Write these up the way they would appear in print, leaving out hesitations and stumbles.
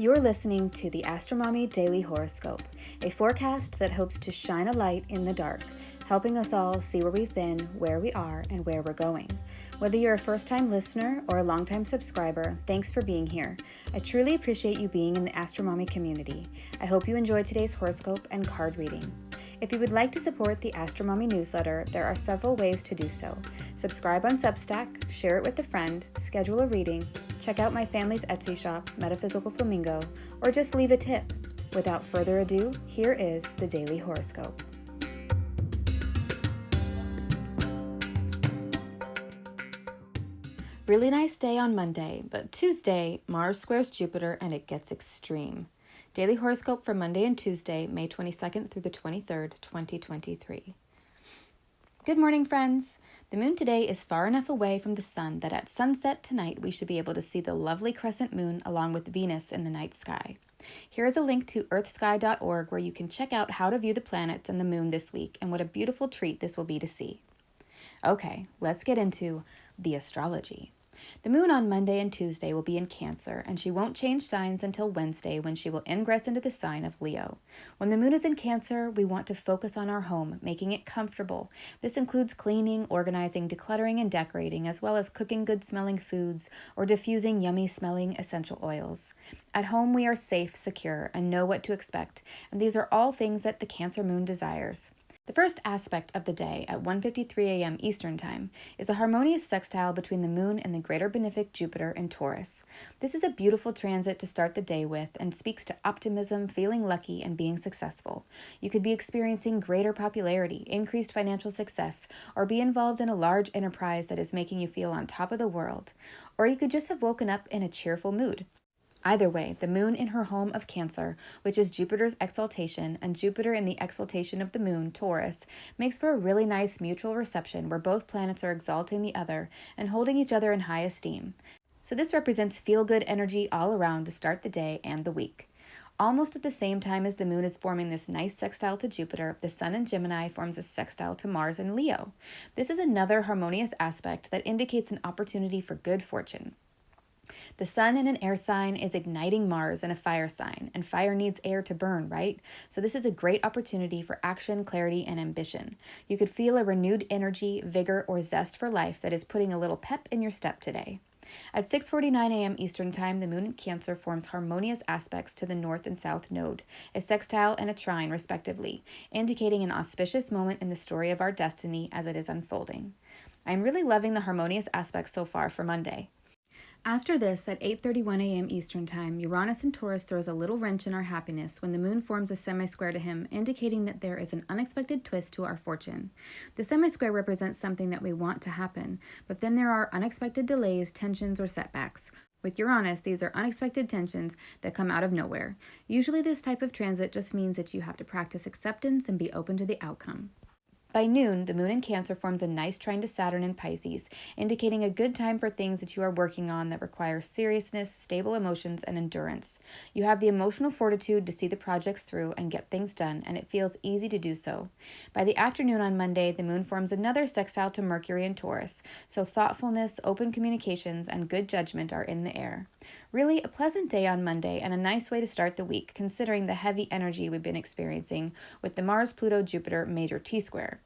You're listening to the AstroMommy Daily Horoscope, a forecast that hopes to shine a light in the dark, helping us all see where we've been, where we are, and where we're going. Whether you're a first-time listener or a long-time subscriber, thanks for being here. I truly appreciate you being in the AstroMommy community. I hope you enjoyed today's horoscope and card reading. If you would like to support the AstroMommy Newsletter, there are several ways to do so. Subscribe on Substack, share it with a friend, schedule a reading, check out my family's Etsy shop, Metaphysical Flamingo, or just leave a tip. Without further ado, here is the Daily Horoscope. Really nice day on Monday, but Tuesday, Mars squares Jupiter and it gets extreme. Daily Horoscope for Monday and Tuesday, May 22nd through the 23rd, 2023. Good morning, friends. The moon today is far enough away from the sun that at sunset tonight we should be able to see the lovely crescent moon along with Venus in the night sky. Here is a link to earthsky.org where you can check out how to view the planets and the moon this week and what a beautiful treat this will be to see. Okay, let's get into the astrology. The moon on Monday and Tuesday will be in Cancer, and she won't change signs until Wednesday when she will ingress into the sign of Leo. When the moon is in Cancer, we want to focus on our home, making it comfortable. This includes cleaning, organizing, decluttering, and decorating, as well as cooking good-smelling foods or diffusing yummy-smelling essential oils. At home, we are safe, secure, and know what to expect, and these are all things that the Cancer moon desires. The first aspect of the day at 1:53 a.m. Eastern Time is a harmonious sextile between the moon and the greater benefic Jupiter in Taurus. This is a beautiful transit to start the day with and speaks to optimism, feeling lucky, and being successful. You could be experiencing greater popularity, increased financial success, or be involved in a large enterprise that is making you feel on top of the world. Or you could just have woken up in a cheerful mood. Either way, the moon in her home of Cancer, which is Jupiter's exaltation, and Jupiter in the exaltation of the moon, Taurus, makes for a really nice mutual reception where both planets are exalting the other and holding each other in high esteem. So this represents feel-good energy all around to start the day and the week. Almost at the same time as the moon is forming this nice sextile to Jupiter, the sun in Gemini forms a sextile to Mars in Leo. This is another harmonious aspect that indicates an opportunity for good fortune. The sun in an air sign is igniting Mars in a fire sign, and fire needs air to burn, right? So this is a great opportunity for action, clarity, and ambition. You could feel a renewed energy, vigor, or zest for life that is putting a little pep in your step today. At 6:49 a.m. Eastern Time, the moon in Cancer forms harmonious aspects to the north and south node, a sextile and a trine, respectively, indicating an auspicious moment in the story of our destiny as it is unfolding. I'm really loving the harmonious aspects so far for Monday. After this, at 8:31 a.m. Eastern Time, Uranus in Taurus throws a little wrench in our happiness when the moon forms a semi-square to him, indicating that there is an unexpected twist to our fortune. The semi-square represents something that we want to happen, but then there are unexpected delays, tensions, or setbacks. With Uranus, these are unexpected tensions that come out of nowhere. Usually this type of transit just means that you have to practice acceptance and be open to the outcome. By noon, the moon in Cancer forms a nice trine to Saturn in Pisces, indicating a good time for things that you are working on that require seriousness, stable emotions, and endurance. You have the emotional fortitude to see the projects through and get things done, and it feels easy to do so. By the afternoon on Monday, the moon forms another sextile to Mercury in Taurus, so thoughtfulness, open communications, and good judgment are in the air. Really, a pleasant day on Monday and a nice way to start the week, considering the heavy energy we've been experiencing with the Mars-Pluto-Jupiter major T-square.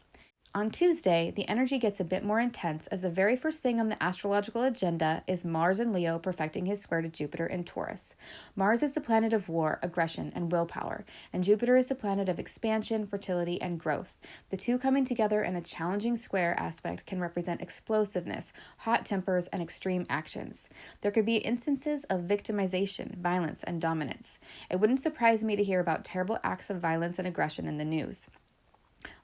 On Tuesday, the energy gets a bit more intense as the very first thing on the astrological agenda is Mars in Leo perfecting his square to Jupiter in Taurus. Mars is the planet of war, aggression, and willpower, and Jupiter is the planet of expansion, fertility, and growth. The two coming together in a challenging square aspect can represent explosiveness, hot tempers, and extreme actions. There could be instances of victimization, violence, and dominance. It wouldn't surprise me to hear about terrible acts of violence and aggression in the news.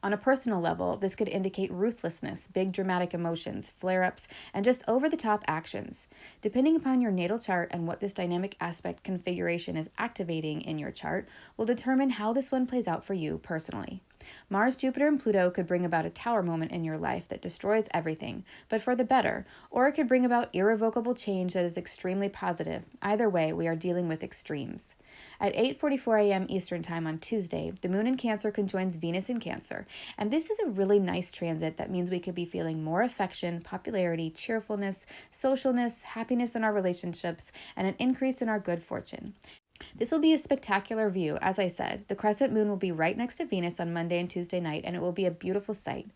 On a personal level, this could indicate ruthlessness, big dramatic emotions, flare-ups, and just over-the-top actions. Depending upon your natal chart and what this dynamic aspect configuration is activating in your chart will determine how this one plays out for you personally. Mars, Jupiter, and Pluto could bring about a tower moment in your life that destroys everything, but for the better, or it could bring about irrevocable change that is extremely positive. Either way, we are dealing with extremes. At 8:44 a.m. Eastern Time on Tuesday, the moon in Cancer conjoins Venus in Cancer, and this is a really nice transit that means we could be feeling more affection, popularity, cheerfulness, socialness, happiness in our relationships, and an increase in our good fortune. This will be a spectacular view. As I said, the crescent moon will be right next to Venus on Monday and Tuesday night, and it will be a beautiful sight.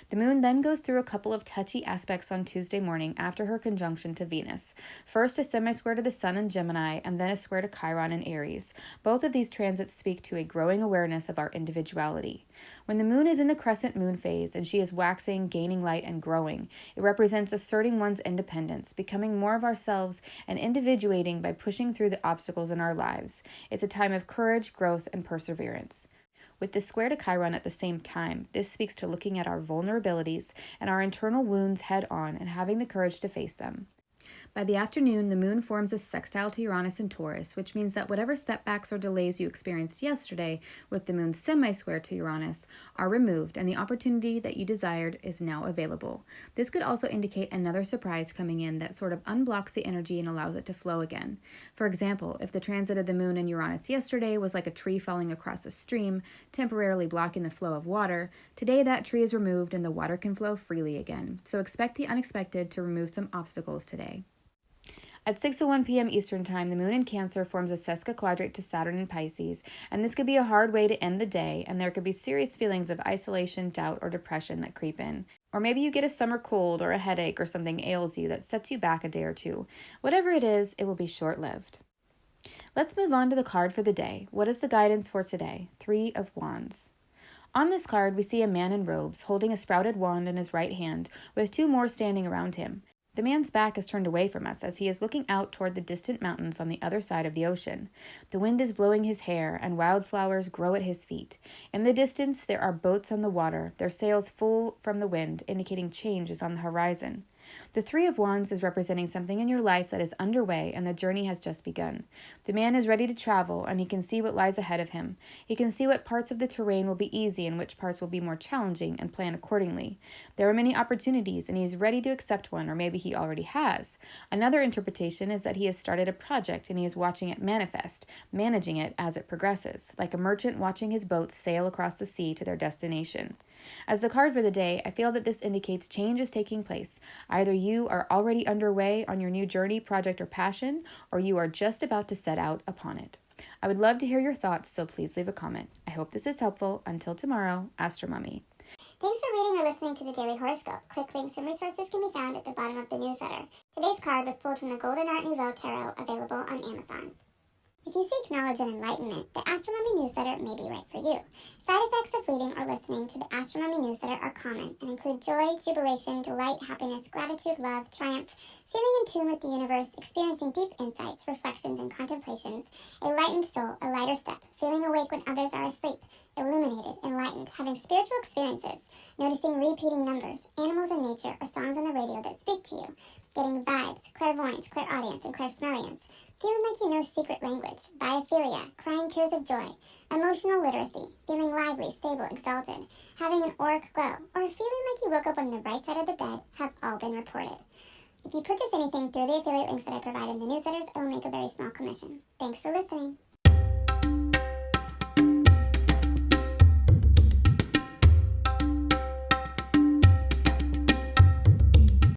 The moon then goes through a couple of touchy aspects on Tuesday morning after her conjunction to Venus. First, a semi-square to the Sun in Gemini, and then a square to Chiron in Aries. Both of these transits speak to a growing awareness of our individuality. When the moon is in the crescent moon phase and she is waxing, gaining light, and growing, it represents asserting one's independence, becoming more of ourselves, and individuating by pushing through the obstacles in our lives. It's a time of courage, growth, and perseverance. With the square to Chiron at the same time, this speaks to looking at our vulnerabilities and our internal wounds head on and having the courage to face them. By the afternoon, the moon forms a sextile to Uranus and Taurus, which means that whatever setbacks or delays you experienced yesterday with the moon's semi-square to Uranus are removed, and the opportunity that you desired is now available. This could also indicate another surprise coming in that sort of unblocks the energy and allows it to flow again. For example, if the transit of the moon and Uranus yesterday was like a tree falling across a stream, temporarily blocking the flow of water, today that tree is removed and the water can flow freely again. So expect the unexpected to remove some obstacles today. At 6:01 p.m. Eastern Time, the moon in Cancer forms a sesquiquadrate to Saturn in Pisces, and this could be a hard way to end the day, and there could be serious feelings of isolation, doubt, or depression that creep in. Or maybe you get a summer cold or a headache or something ails you that sets you back a day or two. Whatever it is, it will be short-lived. Let's move on to the card for the day. What is the guidance for today? 3 of Wands. On this card, we see a man in robes holding a sprouted wand in his right hand, with 2 more standing around him. The man's back is turned away from us as he is looking out toward the distant mountains on the other side of the ocean. The wind is blowing his hair, and wildflowers grow at his feet. In the distance, there are boats on the water, their sails full from the wind, indicating change is on the horizon. The 3 of Wands is representing something in your life that is underway and the journey has just begun. The man is ready to travel and he can see what lies ahead of him. He can see what parts of the terrain will be easy and which parts will be more challenging and plan accordingly. There are many opportunities and he is ready to accept one, or maybe he already has. Another interpretation is that he has started a project and he is watching it manifest, managing it as it progresses, like a merchant watching his boats sail across the sea to their destination. As the card for the day, I feel that this indicates change is taking place. Either you are already underway on your new journey, project, or passion, or you are just about to set out upon it. I would love to hear your thoughts, so please leave a comment. I hope this is helpful. Until tomorrow, AstroMommy. Thanks for reading or listening to the Daily Horoscope. Quick links and resources can be found at the bottom of the newsletter. Today's card was pulled from the Golden Art Nouveau Tarot, available on Amazon. If you seek knowledge and enlightenment, the AstroMommy Newsletter may be right for you. Side effects of reading or listening to the AstroMommy Newsletter are common and include joy, jubilation, delight, happiness, gratitude, love, triumph, feeling in tune with the universe, experiencing deep insights, reflections, and contemplations, a lightened soul, a lighter step, feeling awake when others are asleep, illuminated, enlightened, having spiritual experiences, noticing repeating numbers, animals in nature, or songs on the radio that speak to you, getting vibes, clairvoyance, clairaudience, and clairsmellience, feeling like you know secret language, biophilia, crying tears of joy, emotional literacy, feeling lively, stable, exalted, having an auric glow, or feeling like you woke up on the right side of the bed have all been reported. If you purchase anything through the affiliate links that I provide in the newsletters, I will make a very small commission. Thanks for listening.